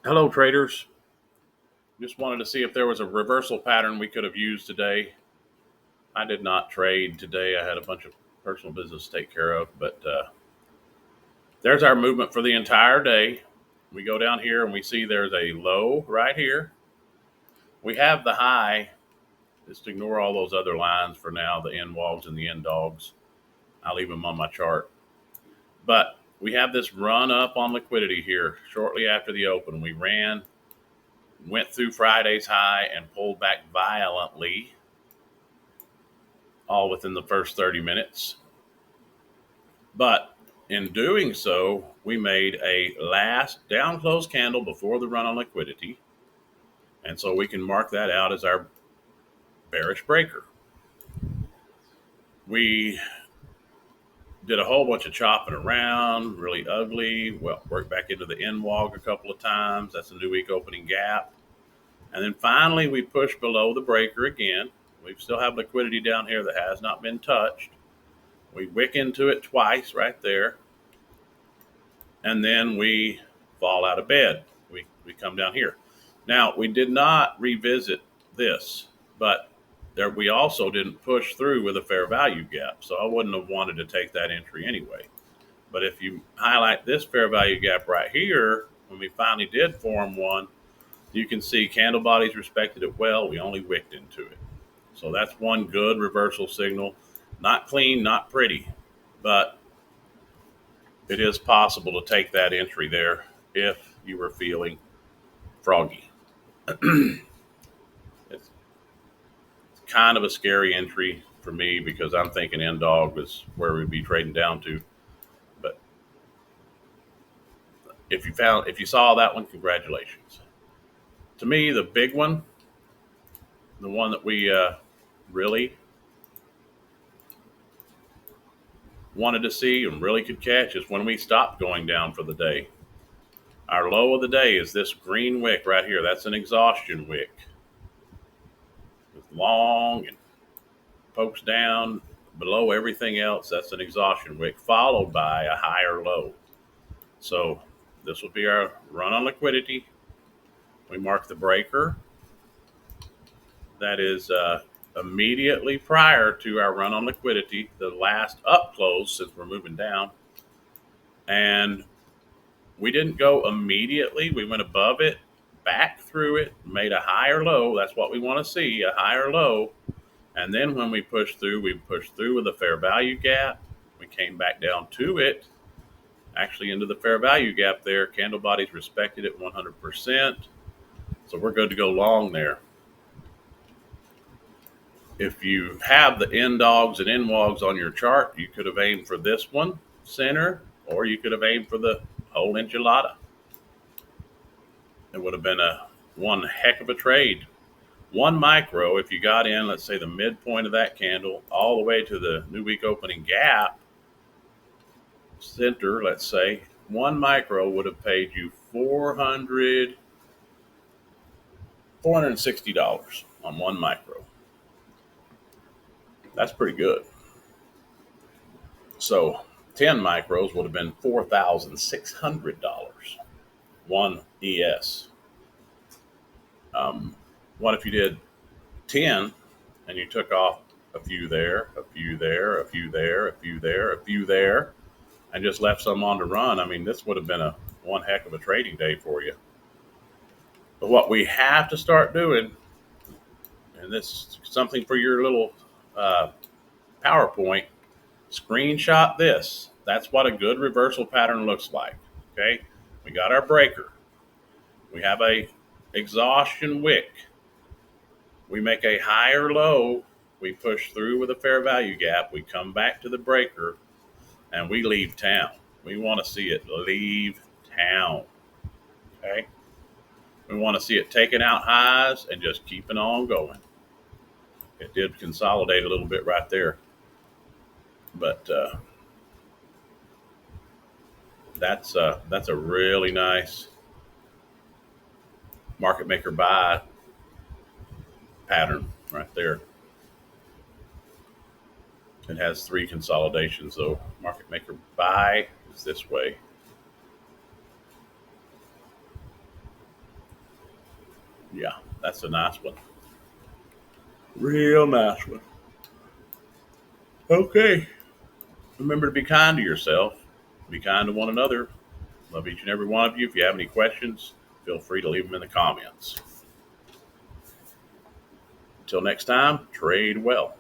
Hello, traders. Just wanted to see if there was a reversal pattern we could have used today. I did not trade today. I had a bunch of personal business to take care of, but there's our movement for the entire day. We go down here and we see there's a low right here. We have the high. Just ignore all those other lines for now, the end wogs and the end dogs. I'll leave them on my chart. But we have this run up on liquidity here shortly after the open. We went through Friday's high and pulled back violently, all within the first 30 minutes. But in doing so, we made a last down close candle before the run on liquidity. And so we can mark that out as our bearish breaker. We did a whole bunch of chopping around, really ugly. Well, worked back into the end wog a couple of times. That's a new week opening gap. And then finally, we pushed below the breaker again. We still have liquidity down here that has not been touched. We wick into it twice right there. And then we fall out of bed. We come down here. Now, we did not revisit this, but we also didn't push through with a fair value gap. So I wouldn't have wanted to take that entry anyway. But if you highlight this fair value gap right here, when we finally did form one, you can see candle bodies respected it well. We only wicked into it. So that's one good reversal signal. Not clean, not pretty, but it is possible to take that entry there if you were feeling froggy. It's kind of a scary entry for me because I'm thinking end dog is where we'd be trading down to. But if you saw that one, congratulations. To me, the big one, the one that we really wanted to see and really could catch is when we stopped going down for the day. Our low of the day is this green wick right here. That's an exhaustion wick. It's long and pokes down below everything else. That's an exhaustion wick followed by a higher low. So this will be our run on liquidity. We mark the breaker. That is immediately prior to our run on liquidity, the last up close since we're moving down. And we didn't go immediately. We went above it, back through it, made a higher low. That's what we want to see, a higher low. And then when we pushed through with a fair value gap. We came back down to it, actually into the fair value gap there. Candle bodies respected it 100%. So we're good to go long there. If you have the end dogs and end wogs on your chart, you could have aimed for this one, center, or you could have aimed for the whole enchilada. It would have been one heck of a trade. One micro, if you got in, let's say the midpoint of that candle, all the way to the new week opening gap, center, let's say, one micro would have paid you $460 on one micro. That's pretty good. So 10 micros would have been $4,600, one ES. What if you did 10 and you took off a few there, a few there, a few there, a few there, a few there, and just left some on to run? I mean, this would have been one heck of a trading day for you. But what we have to start doing, and this is something for your little PowerPoint, screenshot this. That's what a good reversal pattern looks like. Okay, we got our breaker. We have a exhaustion wick. We make a higher low. We push through with a fair value gap. We come back to the breaker and we leave town. We want to see it leave town. Okay, we want to see it taking out highs and just keeping on going. It did consolidate a little bit right there, but that's a really nice market maker buy pattern right there. It has three consolidations though. Market maker buy is this way. Yeah, that's a nice one. Real nice one. Okay. Remember to be kind to yourself. Be kind to one another. Love each and every one of you. If you have any questions, feel free to leave them in the comments. Until next time, trade well.